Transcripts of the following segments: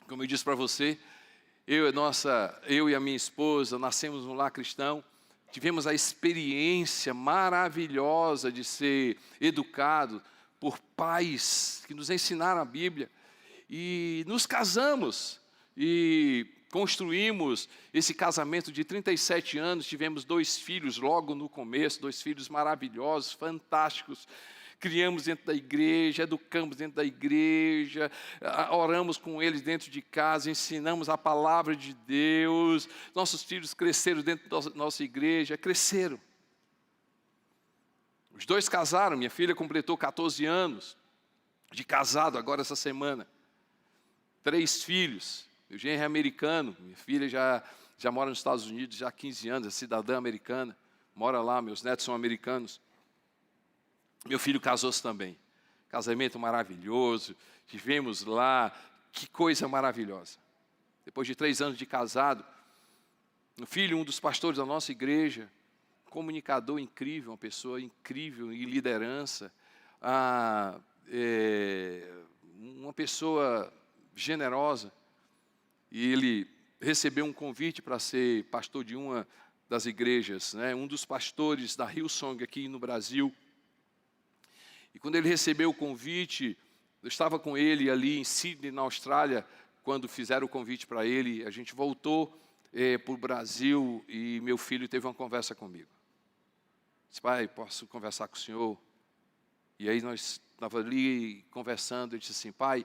Como eu disse para você, eu e a minha esposa nascemos num lar cristão. Tivemos a experiência maravilhosa de ser educado por pais que nos ensinaram a Bíblia. E nos casamos e construímos esse casamento de 37 anos. Tivemos 2 filhos logo no começo, 2 filhos maravilhosos, fantásticos. Criamos dentro da igreja, educamos dentro da igreja, oramos com eles dentro de casa, ensinamos a palavra de Deus. Nossos filhos cresceram dentro da nossa igreja, cresceram. Os 2 casaram, minha filha completou 14 anos de casado agora essa semana. 3 filhos, meu genro é americano, minha filha já mora nos Estados Unidos já há 15 anos, é cidadã americana, mora lá, meus netos são americanos. Meu filho casou-se também, casamento maravilhoso, tivemos lá, que coisa maravilhosa. Depois de 3 anos de casado, o filho, um dos pastores da nossa igreja, comunicador incrível, uma pessoa incrível em liderança, uma pessoa generosa, e ele recebeu um convite para ser pastor de uma das igrejas, né? Um dos pastores da Hillsong aqui no Brasil. E quando ele recebeu o convite, eu estava com ele ali em Sydney, na Austrália, quando fizeram o convite para ele. A gente voltou para o Brasil e meu filho teve uma conversa comigo. Disse: pai, posso conversar com o senhor? E aí nós estávamos ali conversando. Ele disse assim: pai,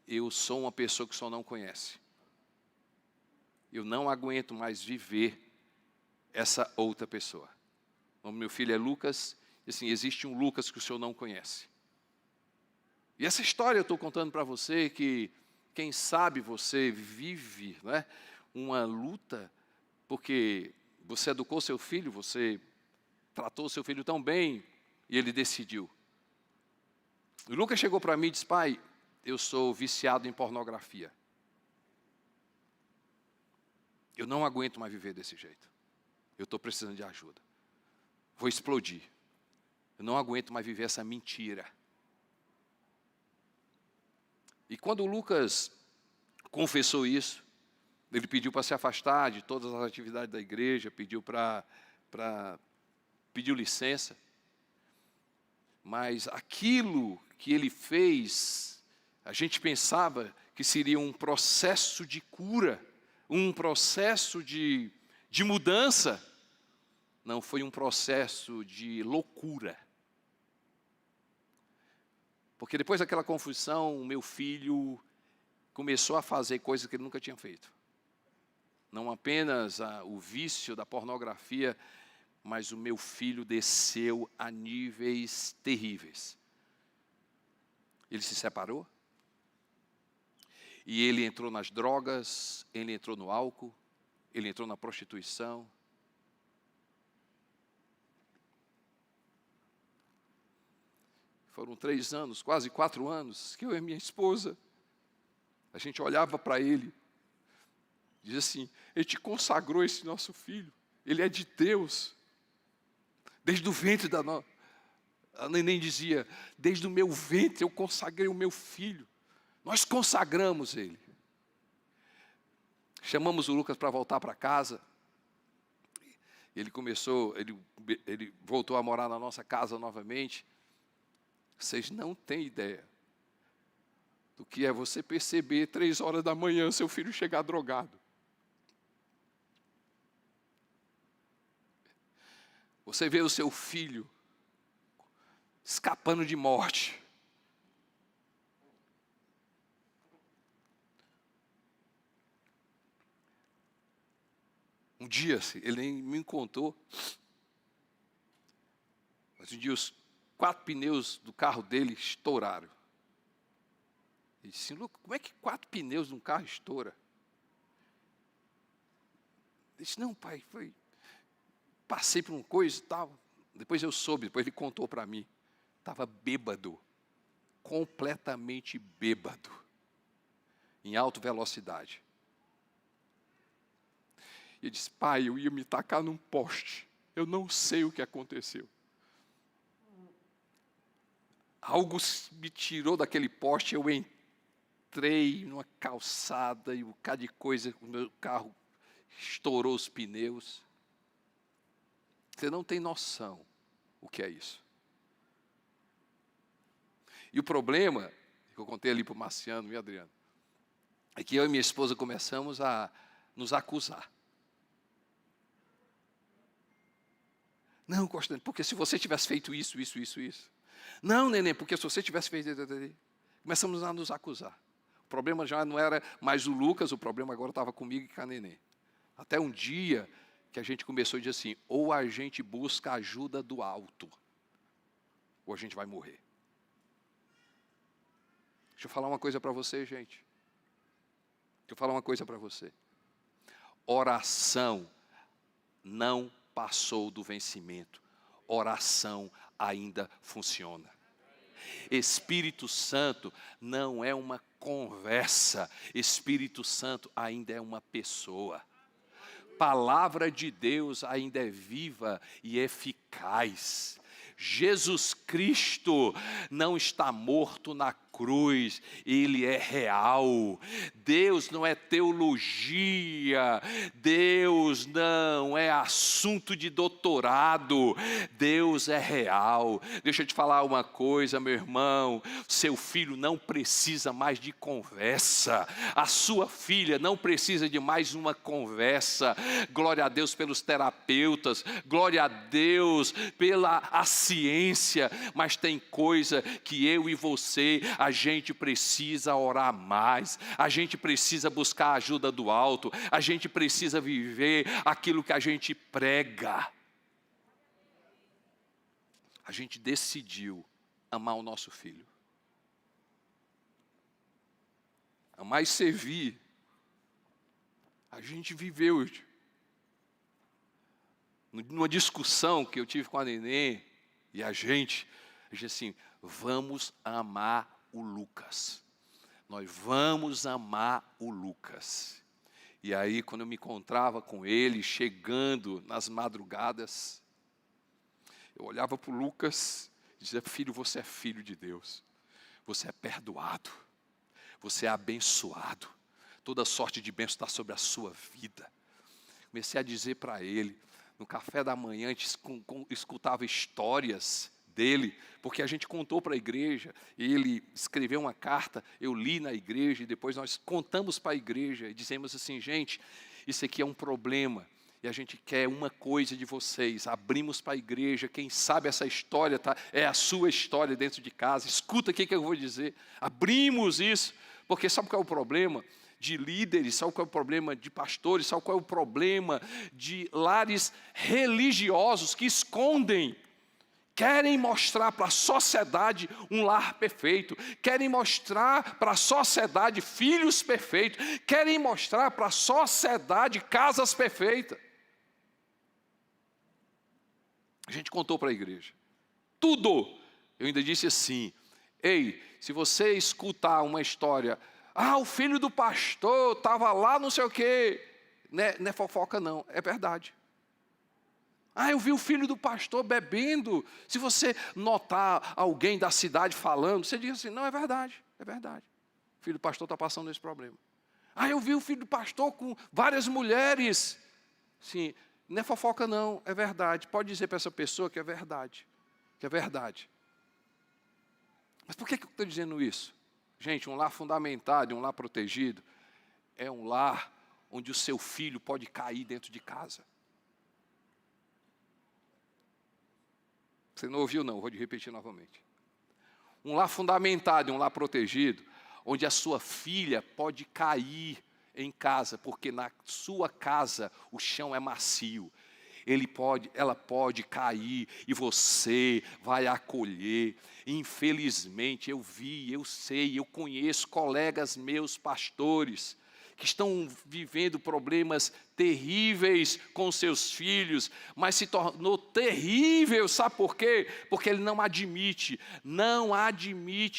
eu sou uma pessoa que o senhor não conhece. Eu não aguento mais viver essa outra pessoa. O nome do meu filho é Lucas. E assim, existe um Lucas que o senhor não conhece. E essa história eu estou contando para você que, quem sabe você vive, né, uma luta, porque você educou seu filho, você tratou seu filho tão bem, e ele decidiu. O Lucas chegou para mim e disse: pai, eu sou viciado em pornografia. Eu não aguento mais viver desse jeito. Eu estou precisando de ajuda. Vou explodir. Eu não aguento mais viver essa mentira. E quando o Lucas confessou isso, ele pediu para se afastar de todas as atividades da igreja, pediu licença. Mas aquilo que ele fez, a gente pensava que seria um processo de cura, um processo de mudança. Não, foi um processo de loucura. Porque depois daquela confusão, o meu filho começou a fazer coisas que ele nunca tinha feito. Não apenas o vício da pornografia, mas o meu filho desceu a níveis terríveis. Ele se separou. E ele entrou nas drogas, ele entrou no álcool, ele entrou na prostituição. Foram 3 anos, quase 4 anos, que eu e minha esposa, a gente olhava para ele, dizia assim: ele te consagrou esse nosso filho, ele é de Deus. Desde o ventre da nossa... A neném dizia: desde o meu ventre eu consagrei o meu filho. Nós consagramos ele. Chamamos o Lucas para voltar para casa. Ele voltou a morar na nossa casa novamente. Vocês não têm ideia do que é você perceber 3 horas da manhã seu filho chegar drogado. Você vê o seu filho escapando de morte. Um dia, ele nem me contou, mas um dia os 4 pneus do carro dele estouraram. Ele disse: Lucas, como é que 4 pneus de um carro estoura? Ele disse: não, pai, passei por uma coisa e tal. Depois eu soube, depois ele contou para mim. Estava bêbado, completamente bêbado, em alta velocidade. Ele disse: pai, eu ia me tacar num poste, eu não sei o que aconteceu. Algo me tirou daquele poste, eu entrei numa calçada e um bocado de coisa, o meu carro estourou os pneus. Você não tem noção o que é isso. E o problema, que eu contei ali para o Marciano e Adriano, é que eu e minha esposa começamos a nos acusar. Não, Costa, porque se você tivesse feito isso. Não, neném, porque se você tivesse feito... Começamos a nos acusar. O problema já não era mais o Lucas, o problema agora estava comigo e com a neném. Até um dia que a gente começou a dizer assim, ou a gente busca ajuda do alto, ou a gente vai morrer. Deixa eu falar uma coisa para você, gente. Deixa eu falar uma coisa para você. Oração não passou do vencimento. Oração ainda funciona. Espírito Santo não é uma conversa. Espírito Santo ainda é uma pessoa. Palavra de Deus ainda é viva e eficaz. Jesus Cristo não está morto na cruz, Ele é real. Deus não é teologia, Deus não é assunto de doutorado, Deus é real. Deixa eu te falar uma coisa, meu irmão, seu filho não precisa mais de conversa, a sua filha não precisa de mais uma conversa. Glória a Deus pelos terapeutas, glória a Deus pela ciência, mas tem coisa que eu e você, a gente precisa orar mais, a gente precisa buscar a ajuda do alto, a gente precisa viver aquilo que a gente prega. A gente decidiu amar o nosso filho, amar e servir. A gente viveu numa discussão que eu tive com a neném, e a gente disse assim, vamos amar o Lucas. Nós vamos amar o Lucas. E aí, quando eu me encontrava com ele, chegando nas madrugadas, eu olhava para o Lucas e dizia, filho, você é filho de Deus. Você é perdoado. Você é abençoado. Toda sorte de bênção está sobre a sua vida. Comecei a dizer para ele, no café da manhã, a gente escutava histórias dele, porque a gente contou para a igreja, ele escreveu uma carta, eu li na igreja, e depois nós contamos para a igreja, e dizemos assim, gente, isso aqui é um problema, e a gente quer uma coisa de vocês, abrimos para a igreja, quem sabe essa história é a sua história dentro de casa, escuta o que eu vou dizer, abrimos isso, porque sabe qual é o problema? De líderes, sabe qual é o problema de pastores, sabe qual é o problema de lares religiosos que escondem, querem mostrar para a sociedade um lar perfeito, querem mostrar para a sociedade filhos perfeitos, querem mostrar para a sociedade casas perfeitas. A gente contou para a igreja, tudo. Eu ainda disse assim, ei, se você escutar uma história, o filho do pastor estava lá não sei o quê. Não é fofoca não, é verdade. Eu vi o filho do pastor bebendo. Se você notar alguém da cidade falando, você diz assim, não, é verdade, é verdade. O filho do pastor está passando esse problema. Eu vi o filho do pastor com várias mulheres. Sim, não é fofoca não, é verdade. Pode dizer para essa pessoa que é verdade, que é verdade. Mas por que eu estou dizendo isso? Gente, um lar fundamentado, um lar protegido, é um lar onde o seu filho pode cair dentro de casa. Você não ouviu não, vou repetir novamente. Um lar fundamentado, um lar protegido, onde a sua filha pode cair em casa, porque na sua casa o chão é macio. Ela pode cair e você vai acolher. Infelizmente eu sei, eu conheço colegas meus pastores que estão vivendo problemas terríveis com seus filhos, mas se tornou terrível, sabe por quê? Porque ele não admite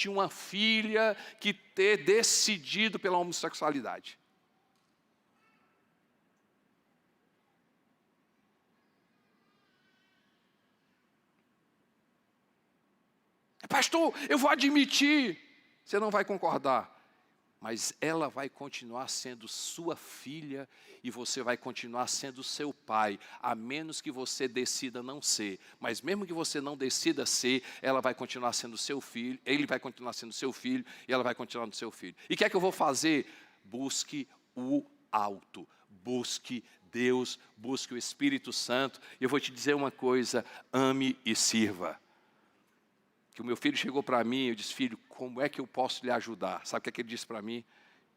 uma filha que ter decidido pela homossexualidade. Pastor, eu vou admitir. Você não vai concordar. mas ela vai continuar sendo sua filha e você vai continuar sendo seu pai, a menos que você decida não ser. Mas mesmo que você não decida ser, ela vai continuar sendo seu filho, ele vai continuar sendo seu filho e ela vai continuar sendo seu filho. E o que é que eu vou fazer? Busque o alto, busque Deus, busque o Espírito Santo. E eu vou te dizer uma coisa: ame e sirva. Que o meu filho chegou para mim, eu disse: filho, como é que eu posso lhe ajudar? Sabe o que ele disse para mim?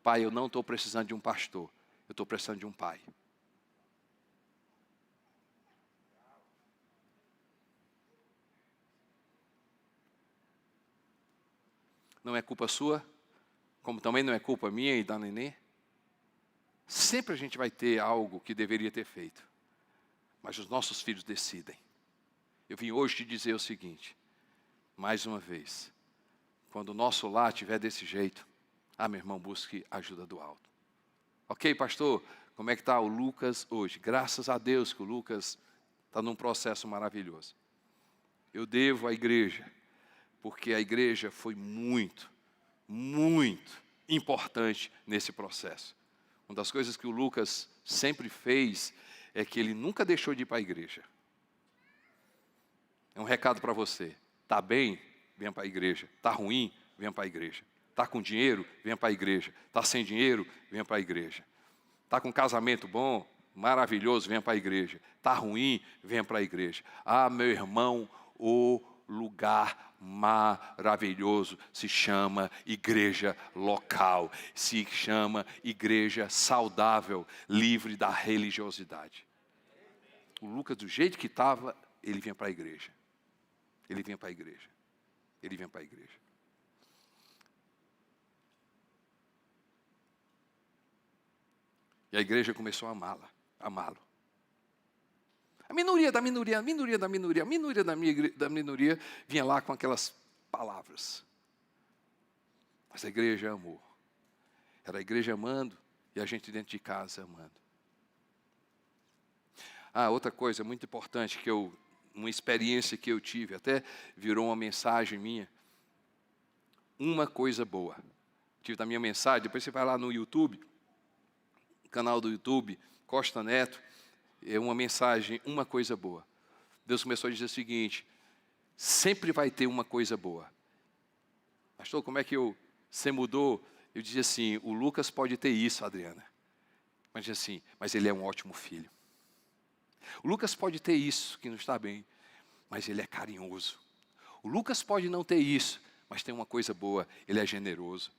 Pai, eu não estou precisando de um pastor, eu estou precisando de um pai. Não é culpa sua, como também não é culpa minha e da Nenê. Sempre a gente vai ter algo que deveria ter feito, mas os nossos filhos decidem. Eu vim hoje te dizer o seguinte, mais uma vez, quando o nosso lar estiver desse jeito, meu irmão, busque ajuda do alto. Ok, pastor, como é que está o Lucas hoje? Graças a Deus que o Lucas está num processo maravilhoso. Eu devo à igreja, porque a igreja foi muito, muito importante nesse processo. Uma das coisas que o Lucas sempre fez é que ele nunca deixou de ir para a igreja. É um recado para você. Está bem? Venha para a igreja. Está ruim? Venha para a igreja. Está com dinheiro? Venha para a igreja. Está sem dinheiro? Venha para a igreja. Está com casamento bom? Maravilhoso? Venha para a igreja. Está ruim? Venha para a igreja. Meu irmão, o lugar maravilhoso se chama igreja local, se chama igreja saudável, livre da religiosidade. O Lucas, do jeito que estava, ele vinha para a igreja. Ele vinha para a igreja. Ele vinha para a igreja. E a igreja começou a amá-lo. A minoria da minoria vinha lá com aquelas palavras. Mas a igreja amou. Era a igreja amando e a gente dentro de casa amando. Outra coisa muito importante uma experiência que eu tive, até virou uma mensagem minha. Uma coisa boa. Tive da minha mensagem, depois você vai lá no YouTube, canal do YouTube, Costa Neto, é uma mensagem, uma coisa boa. Deus começou a dizer o seguinte: sempre vai ter uma coisa boa. Pastor, como é que você mudou? Eu dizia assim: o Lucas pode ter isso, Adriana. Mas assim, mas ele é um ótimo filho. O Lucas pode ter isso, que não está bem, mas ele é carinhoso. O Lucas pode não ter isso, mas tem uma coisa boa, ele é generoso.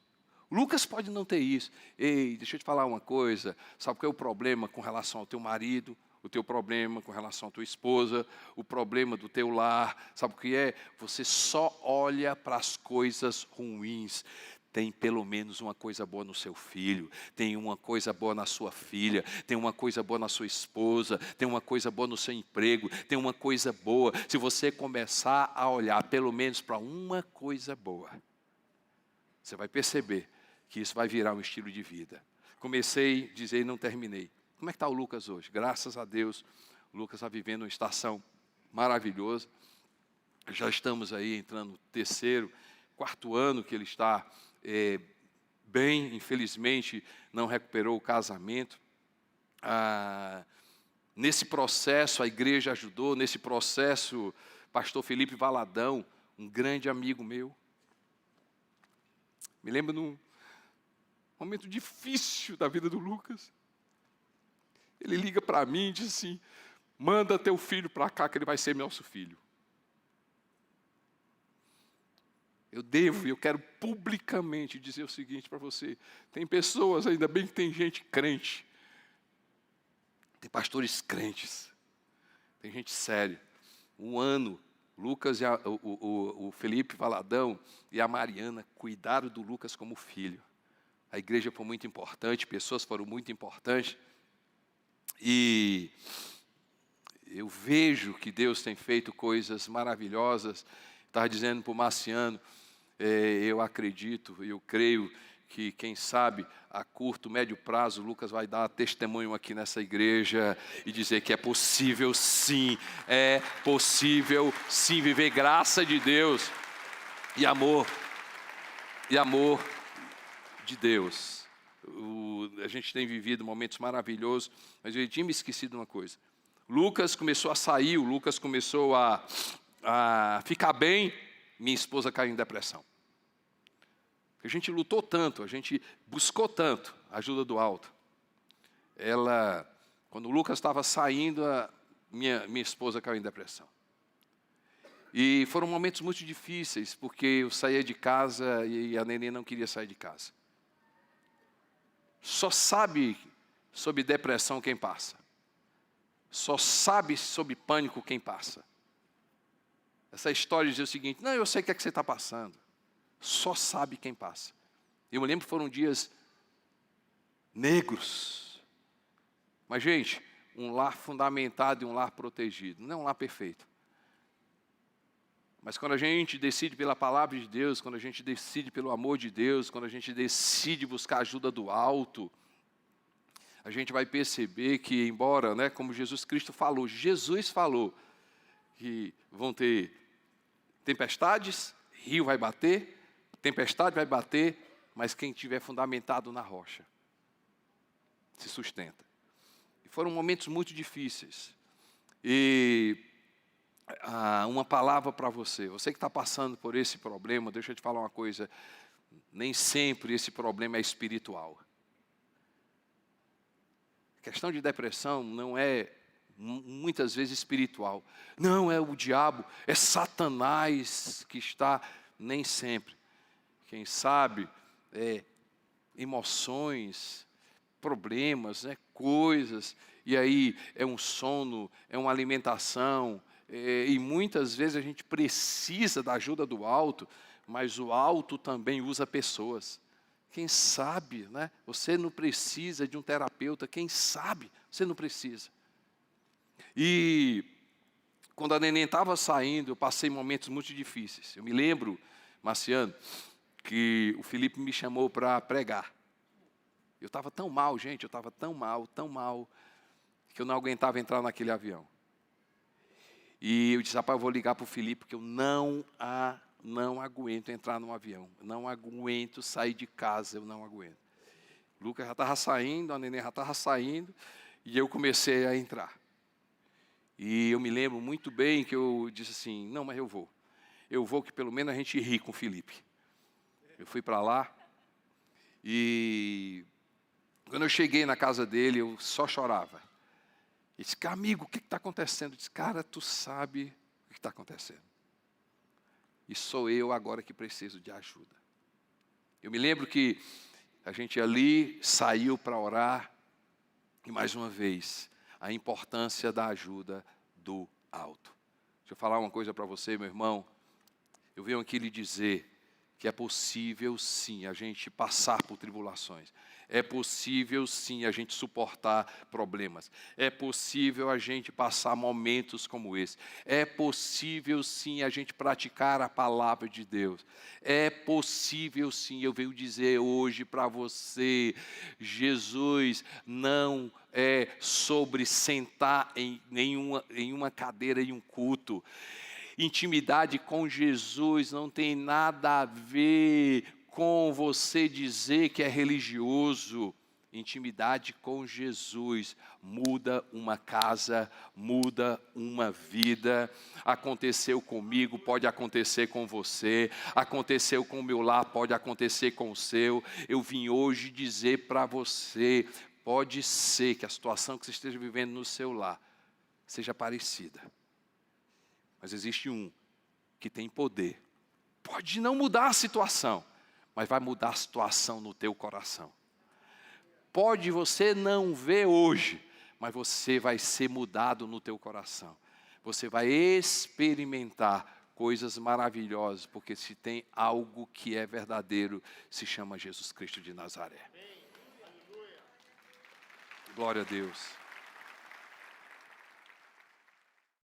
O Lucas pode não ter isso. Ei, deixa eu te falar uma coisa. Sabe qual é o problema com relação ao teu marido? O teu problema com relação à tua esposa? O problema do teu lar? Sabe o que é? Você só olha para as coisas ruins. Tem pelo menos uma coisa boa no seu filho, tem uma coisa boa na sua filha, tem uma coisa boa na sua esposa, tem uma coisa boa no seu emprego, tem uma coisa boa. Se você começar a olhar pelo menos para uma coisa boa, você vai perceber que isso vai virar um estilo de vida. Comecei a dizer e não terminei. Como é que está o Lucas hoje? Graças a Deus, o Lucas está vivendo uma estação maravilhosa. Já estamos aí entrando no terceiro, quarto ano que ele está bem. Infelizmente, não recuperou o casamento. Nesse processo, a igreja ajudou. Nesse processo, pastor Felipe Valadão, um grande amigo meu. Me lembro num momento difícil da vida do Lucas. Ele liga para mim e diz assim: manda teu filho para cá que ele vai ser nosso filho. Eu quero publicamente dizer o seguinte para você. Tem pessoas, ainda bem que tem gente crente. Tem pastores crentes. Tem gente séria. Um ano, Lucas e o Felipe Valadão e a Mariana cuidaram do Lucas como filho. A igreja foi muito importante, pessoas foram muito importantes. E eu vejo que Deus tem feito coisas maravilhosas. Estava dizendo para o Marciano, eu acredito, eu creio que, quem sabe, a curto, médio prazo, o Lucas vai dar testemunho aqui nessa igreja e dizer que é possível sim, viver graça de Deus e amor de Deus. A gente tem vivido momentos maravilhosos, mas eu tinha me esquecido de uma coisa. Lucas começou a sair, o Lucas começou a ficar bem, minha esposa caiu em depressão. A gente lutou tanto, a gente buscou tanto a ajuda do alto. Quando o Lucas estava saindo, minha esposa caiu em depressão. E foram momentos muito difíceis, porque eu saía de casa e a neném não queria sair de casa. Só sabe sobre depressão quem passa. Só sabe sobre pânico quem passa. Essa história diz o seguinte: não, eu sei o que é que você está passando. Só sabe quem passa. Eu me lembro que foram dias negros. Mas, gente, um lar fundamentado e um lar protegido. Não é um lar perfeito. Mas quando a gente decide pela palavra de Deus, quando a gente decide pelo amor de Deus, quando a gente decide buscar a ajuda do alto, a gente vai perceber que, embora, né, como Jesus Cristo falou, Jesus falou que vão ter tempestades, rio vai bater, tempestade vai bater, mas quem estiver fundamentado na rocha se sustenta. E foram momentos muito difíceis. E uma palavra para você que está passando por esse problema, deixa eu te falar uma coisa, nem sempre esse problema é espiritual. A questão de depressão não é muitas vezes espiritual. Não, é o diabo, é Satanás que está, nem sempre. Quem sabe, emoções, problemas, né, coisas, e aí é um sono, é uma alimentação, e muitas vezes a gente precisa da ajuda do alto, mas o alto também usa pessoas. Quem sabe, né? Você não precisa de um terapeuta, quem sabe, você não precisa. E quando a neném estava saindo, eu passei momentos muito difíceis. Eu me lembro, Marciano, que o Felipe me chamou para pregar. Eu estava tão mal, gente, eu estava tão mal, que eu não aguentava entrar naquele avião. E eu disse: rapaz, eu vou ligar para o Felipe, porque eu não aguento entrar num avião. Não aguento sair de casa, eu não aguento. O Lucas já estava saindo, a neném já estava saindo, e eu comecei a entrar. E eu me lembro muito bem que eu disse assim: não, mas eu vou. Eu vou que pelo menos a gente ri com o Felipe. Eu fui para lá, e quando eu cheguei na casa dele, eu só chorava. Ele disse: amigo, o que está acontecendo? Eu disse: cara, tu sabe o que está acontecendo. E sou eu agora que preciso de ajuda. Eu me lembro que a gente ali saiu para orar, e mais uma vez, a importância da ajuda do alto. Deixa eu falar uma coisa para você, meu irmão. Eu venho aqui lhe dizer que é possível sim a gente passar por tribulações. É possível sim a gente suportar problemas. É possível a gente passar momentos como esse. É possível sim a gente praticar a palavra de Deus. É possível sim, eu venho dizer hoje para você, Jesus não é sobre sentar em uma cadeira em um culto. Intimidade com Jesus não tem nada a ver com você dizer que é religioso. Intimidade com Jesus muda uma casa, muda uma vida. Aconteceu comigo, pode acontecer com você. Aconteceu com o meu lar, pode acontecer com o seu. Eu vim hoje dizer para você, pode ser que a situação que você esteja vivendo no seu lar seja parecida. Mas existe um que tem poder. Pode não mudar a situação, mas vai mudar a situação no teu coração. Pode você não ver hoje, mas você vai ser mudado no teu coração. Você vai experimentar coisas maravilhosas, porque se tem algo que é verdadeiro, se chama Jesus Cristo de Nazaré. Glória a Deus.